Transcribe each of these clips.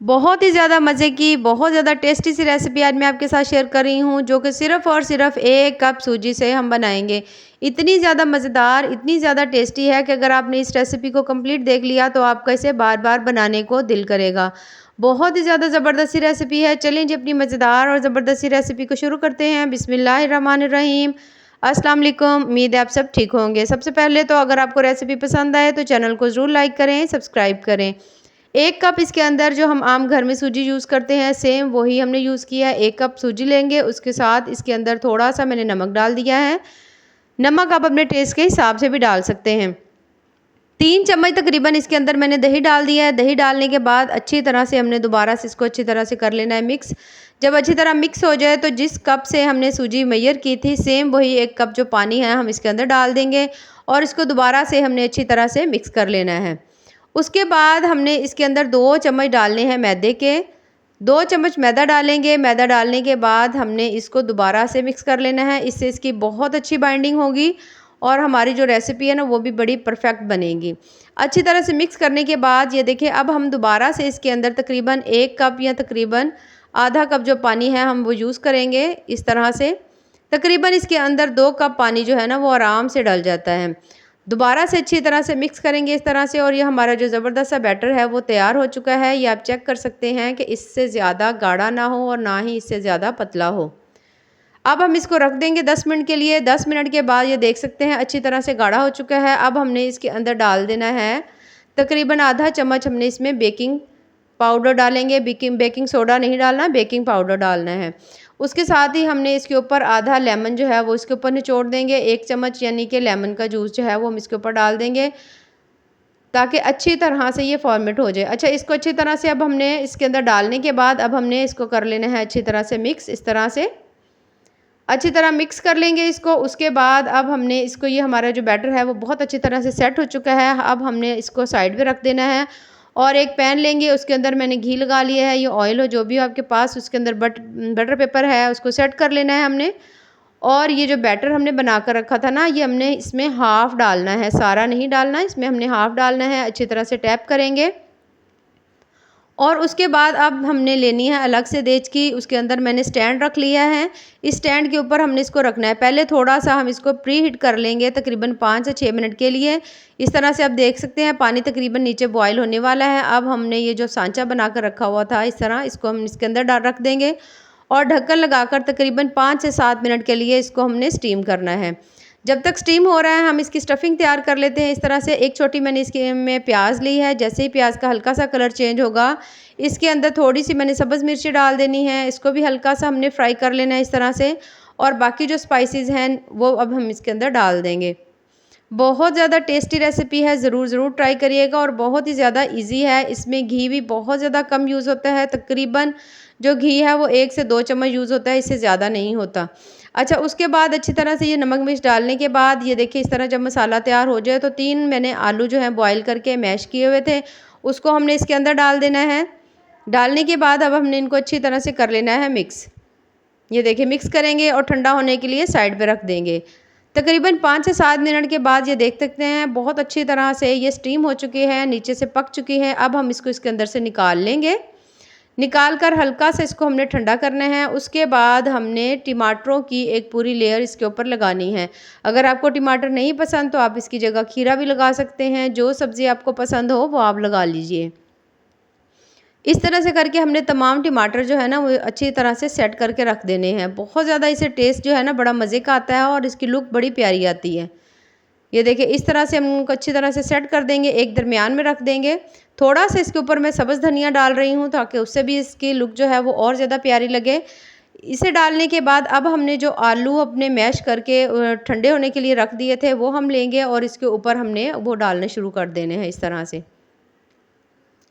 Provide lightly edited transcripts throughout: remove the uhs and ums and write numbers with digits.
बहुत ही ज़्यादा मज़े की, बहुत ज़्यादा टेस्टी सी रेसिपी आज मैं आपके साथ शेयर कर रही हूँ, जो कि सिर्फ़ और सिर्फ़ 1 कप सूजी से हम बनाएँगे। इतनी ज़्यादा मज़ेदार, इतनी ज़्यादा टेस्टी है कि अगर आपने इस रेसिपी को कंप्लीट देख लिया तो आपका इसे बार-बार बनाने को दिल करेगा। बहुत ही ज़्यादा ज़बरदस्त सी रेसिपी है। चलिए जी अपनी मज़ेदार और ज़बरदस्त सी रेसिपी को शुरू करते हैं। बिस्मिल्लाहिर्रहमानिर्रहीम। अस्सलाम वालेकुम। उम्मीद है आप सब ठीक होंगे। सबसे पहले तो अगर आपको रेसिपी पसंद आए तो चैनल को ज़रूर लाइक करें, सब्सक्राइब करें। 1 कप इसके अंदर जो हम आम घर में सूजी यूज़ करते हैं सेम वही हमने यूज़ किया है। 1 कप सूजी लेंगे, उसके साथ इसके अंदर थोड़ा-सा मैंने नमक डाल दिया है। नमक आप अपने टेस्ट के हिसाब से भी डाल सकते हैं। 3 चम्मच तकरीबन इसके अंदर मैंने दही डाल दिया है। दही डालने के बाद अच्छी तरह से हमने दोबारा से इसको अच्छी तरह से कर लेना है मिक्स। जब अच्छी तरह मिक्स हो जाए तो जिस कप से हमने सूजी मेजर की थी सेम वही 1 कप जो पानी है हम इसके अंदर डाल देंगे और इसको दोबारा से हमने अच्छी तरह से मिक्स कर लेना है। उसके बाद हमने इसके अंदर 2 चम्मच डालने हैं मैदे के। 2 चम्मच मैदा डालेंगे। मैदा डालने के बाद हमने इसको दोबारा से मिक्स कर लेना है। इससे इसकी बहुत अच्छी बाइंडिंग होगी और हमारी जो रेसिपी है ना वो भी बड़ी परफेक्ट बनेगी। अच्छी तरह से मिक्स करने के बाद ये देखिए अब हम दोबारा से इसके अंदर तकरीबन 1 कप या तकरीबन आधा कप जो पानी है हम वो यूज़ करेंगे इस तरह से। तकरीबन इसके अंदर 2 कप पानी जो है ना वो आराम से डल जाता है। दोबारा से अच्छी तरह से मिक्स करेंगे इस तरह से और ये हमारा जो ज़बरदस्त सा बैटर है वो तैयार हो चुका है। ये आप चेक कर सकते हैं कि इससे ज़्यादा गाढ़ा ना हो और ना ही इससे ज़्यादा पतला हो। अब हम इसको रख देंगे 10 मिनट के लिए। 10 मिनट के बाद ये देख सकते हैं अच्छी तरह से गाढ़ा हो चुका है। अब हमने इसके अंदर डाल देना है तकरीबन आधा चम्मच हमने इसमें बेकिंग पाउडर डालेंगे। बेकिंग बेकिंग सोडा नहीं डालना, बेकिंग पाउडर डालना है। उसके साथ ही हमने इसके ऊपर आधा लेमन जो है वो इसके ऊपर निचोड़ देंगे। 1 चम्मच यानी कि लेमन का जूस जो है वो हम इसके ऊपर डाल देंगे ताकि अच्छी तरह से ये फॉर्मेट हो जाए। अच्छा, इसको अच्छी तरह से अब हमने इसके अंदर डालने के बाद अब हमने इसको कर लेना है अच्छी तरह से मिक्स। इस तरह से अच्छी तरह मिक्स कर लेंगे इसको। उसके बाद अब हमने इसको ये हमारा जो बैटर है वो बहुत अच्छी तरह से सेट हो चुका है। अब हमने इसको साइड पे रख देना है और एक पैन लेंगे। उसके अंदर मैंने घी लगा लिया है, ये ऑयल हो जो भी हो आपके पास। उसके अंदर बटर पेपर है उसको सेट कर लेना है हमने। और ये जो बैटर हमने बना कर रखा था ना ये हमने इसमें हाफ़ डालना है, सारा नहीं डालना, इसमें हमने हाफ़ डालना है। अच्छी तरह से टैप करेंगे और उसके बाद अब हमने लेनी है अलग से देच की। उसके अंदर मैंने स्टैंड रख लिया है। इस स्टैंड के ऊपर हमने इसको रखना है। पहले थोड़ा-सा हम इसको प्री हीट कर लेंगे तकरीबन 5 से 6 मिनट के लिए। इस तरह से आप देख सकते हैं पानी तकरीबन नीचे बॉयल होने वाला है। अब हमने ये जो सांचा बना कर रखा हुआ था इस तरह इसको हम इसके अंदर डाल रख देंगे और ढक्कन लगाकर तकरीबन 5 से 7 मिनट के लिए इसको हमने स्टीम करना है। जब तक स्टीम हो रहा है हम इसकी स्टफिंग तैयार कर लेते हैं। इस तरह से एक छोटी मैंने इसके में प्याज ली है। जैसे ही प्याज का हल्का सा कलर चेंज होगा इसके अंदर थोड़ी सी मैंने सब्ज़ मिर्ची डाल देनी है। इसको भी हल्का सा हमने फ्राई कर लेना है इस तरह से और बाकी जो स्पाइसेस हैं वो अब हम इसके अंदर डाल देंगे। बहुत ज़्यादा टेस्टी रेसिपी है, ज़रूर ट्राई करिएगा और बहुत ही ज़्यादा इजी है। इसमें घी भी बहुत ज़्यादा कम यूज़ होता है, तकरीबन जो घी है वो 1 से 2 चम्मच यूज़ होता है, इससे ज़्यादा नहीं होता। अच्छा, उसके बाद अच्छी तरह से ये नमक मिर्च डालने के बाद ये देखिए इस तरह जब मसाला तैयार हो जाए तो 3 मैंने आलू जो है बॉयल करके मैश किए हुए थे उसको हमने इसके अंदर डाल देना है। डालने के बाद अब हमने इनको अच्छी तरह से कर लेना है मिक्स। ये देखिए मिक्स करेंगे और ठंडा होने के लिए साइड पे रख देंगे। तकरीबन 5 से 7 मिनट के बाद ये देख सकते हैं बहुत अच्छी तरह से ये स्टीम हो चुकी है, नीचे से पक चुकी है। अब हम इसको इसके अंदर से निकाल लेंगे। निकाल कर हल्का सा इसको हमने ठंडा करना है। उसके बाद हमने टमाटरों की एक पूरी लेयर इसके ऊपर लगानी है। अगर आपको टमाटर नहीं पसंद तो आप इसकी जगह खीरा भी लगा सकते हैं। जो सब्ज़ी आपको पसंद हो वो आप लगा लीजिए। इस तरह से करके हमने तमाम टमाटर जो है ना वो अच्छी तरह से सेट करके रख देने हैं। बहुत ज़्यादा इसे टेस्ट जो है ना बड़ा मज़े का आता है और इसकी लुक बड़ी प्यारी आती है। ये देखिए इस तरह से हम उनको अच्छी तरह से सेट कर देंगे, एक दरमियान में रख देंगे। थोड़ा सा इसके ऊपर मैं सब्ज़ धनिया डाल रही हूँ ताकि उससे भी इसकी लुक जो है वो और ज़्यादा प्यारी लगे। इसे डालने के बाद अब हमने जो आलू अपने मैश करके ठंडे होने के लिए रख दिए थे वो हम लेंगे और इसके ऊपर हमने वो डालने शुरू कर देने हैं इस तरह से।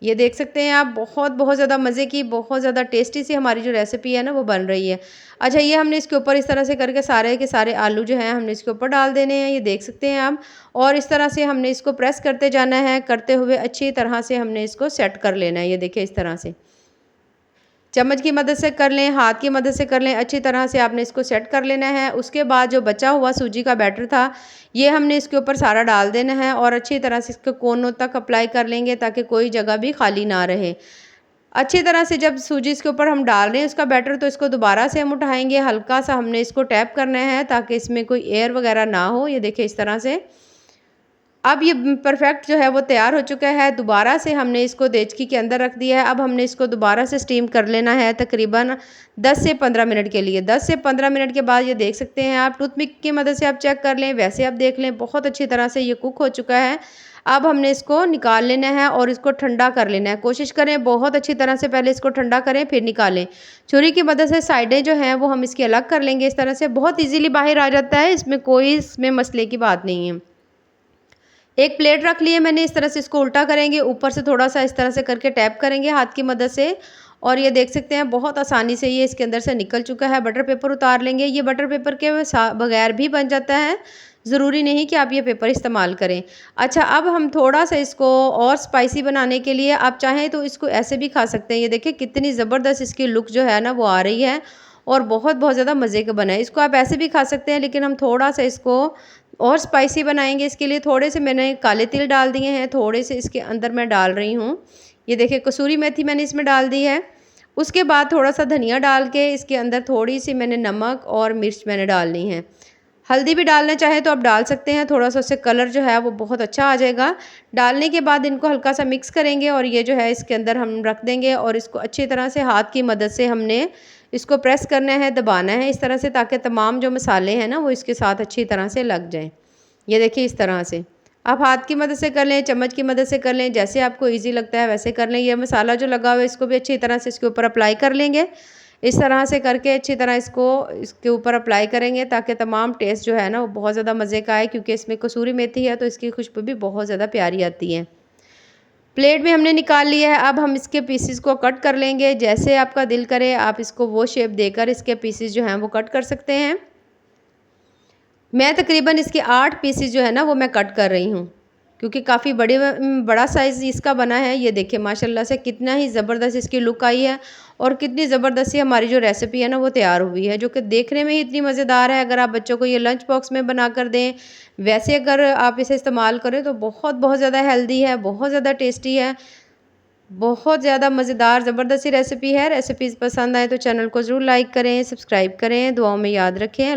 ये देख सकते हैं आप बहुत ज़्यादा मज़े की, बहुत ज़्यादा टेस्टी सी हमारी जो रेसिपी है ना वो बन रही है। अच्छा, ये हमने इसके ऊपर इस तरह से करके सारे के सारे आलू जो हैं हमने इसके ऊपर डाल देने हैं, ये देख सकते हैं आप। और इस तरह से हमने इसको प्रेस करते जाना है, करते हुए अच्छी तरह से हमने इसको सेट कर लेना है। ये देखिए इस तरह से चम्मच की मदद से कर लें, हाथ की मदद से कर लें, अच्छी तरह से आपने इसको सेट कर लेना है। उसके बाद जो बचा हुआ सूजी का बैटर था ये हमने इसके ऊपर सारा डाल देना है और अच्छी तरह से इसको कोनों तक अप्लाई कर लेंगे ताकि कोई जगह भी खाली ना रहे। अच्छी तरह से जब सूजी इसके ऊपर हम डाल रहे हैं उसका बैटर, तो इसको दोबारा से हम उठाएंगे, हल्का सा हमने इसको टैप करना है ताकि इसमें कोई एयर वगैरह ना हो। ये देखिए इस तरह से। अब ये परफेक्ट जो है वो तैयार हो चुका है। दोबारा से हमने इसको देचकी के अंदर रख दिया है। अब हमने इसको दोबारा से स्टीम कर लेना है तकरीबन 10 से 15 मिनट के लिए। 10 से 15 मिनट के बाद ये देख सकते हैं आप, टूथपिक की मदद से आप चेक कर लें, वैसे आप देख लें, बहुत अच्छी तरह से ये कुक हो चुका है। अब हमने इसको निकाल लेना है और इसको ठंडा कर लेना है। कोशिश करें बहुत अच्छी तरह से पहले इसको ठंडा करें फिर निकालें। छुरी की मदद से साइडें जो हैं वो हम इसकी अलग कर लेंगे। इस तरह से बहुत ईजीली बाहर आ जाता है, इसमें कोई मसले की बात नहीं है। एक प्लेट रख लिए मैंने, इस तरह से इसको उल्टा करेंगे, ऊपर से थोड़ा सा इस तरह से करके टैप करेंगे हाथ की मदद से, और ये देख सकते हैं बहुत आसानी से ये इसके अंदर से निकल चुका है। बटर पेपर उतार लेंगे। ये बटर पेपर के बगैर भी बन जाता है, ज़रूरी नहीं कि आप ये पेपर इस्तेमाल करें। अच्छा, अब हम थोड़ा सा इसको और स्पाइसी बनाने के लिए आप चाहें तो इसको ऐसे भी खा सकते हैं। ये देखिए कितनी ज़बरदस्त इसकी लुक जो है ना वो आ रही है और बहुत बहुत ज़्यादा मज़े का बना है। इसको आप ऐसे भी खा सकते हैं, लेकिन हम थोड़ा सा इसको और स्पाइसी बनाएंगे। इसके लिए थोड़े से मैंने काले तिल डाल दिए हैं, थोड़े से इसके अंदर मैं डाल रही हूँ, ये देखिए कसूरी मेथी मैंने इसमें डाल दी है। उसके बाद थोड़ा सा धनिया डाल के इसके अंदर थोड़ी सी मैंने नमक और मिर्च मैंने डालनी है। हल्दी भी डालना चाहे तो आप डाल सकते हैं, थोड़ा सा उससे कलर जो है वो बहुत अच्छा आ जाएगा। डालने के बाद इनको हल्का सा मिक्स करेंगे और ये जो है इसके अंदर हम रख देंगे और इसको अच्छी तरह से हाथ की मदद से हमने इसको प्रेस करना है, दबाना है इस तरह से, ताकि तमाम जो मसाले हैं ना वो इसके साथ अच्छी तरह से लग जाएं। ये देखिए इस तरह से आप हाथ की मदद से कर लें, चम्मच की मदद से कर लें, जैसे आपको ईजी लगता है वैसे कर लें। ये मसाला जो लगा हुआ है इसको भी अच्छी तरह से इसके ऊपर अप्लाई कर लेंगे। इस तरह से करके अच्छी तरह इसको इसके ऊपर अप्लाई करेंगे ताकि तमाम टेस्ट जो है ना वो बहुत ज़्यादा मज़े का आए, क्योंकि इसमें कसूरी मेथी है तो इसकी खुशबू भी बहुत ज़्यादा प्यारी आती है। प्लेट में हमने निकाल लिया है। अब हम इसके पीसेस को कट कर लेंगे, जैसे आपका दिल करे आप इसको वो शेप देकर इसके पीसेस जो हैं वो कट कर सकते हैं। मैं तकरीबन इसके 8 पीसेस जो है ना वो मैं कट कर रही हूँ, क्योंकि काफ़ी बड़ा साइज़ इसका बना है। ये देखिए माशाल्लाह से कितना ही ज़बरदस्त इसकी लुक आई है और कितनी ज़बरदस्त सी हमारी जो रेसिपी है ना वो तैयार हुई है, जो कि देखने में ही इतनी मज़ेदार है। अगर आप बच्चों को ये लंच बॉक्स में बना कर दें, वैसे अगर आप इसे इस्तेमाल करें तो बहुत बहुत ज़्यादा हेल्दी है, बहुत ज़्यादा टेस्टी है, बहुत ज़्यादा मज़ेदार ज़बरदस्त सी रेसिपी है। रेसिपीज़ पसंद आए तो चैनल को ज़रूर लाइक करें, सब्सक्राइब करें, दुआओं में याद रखें।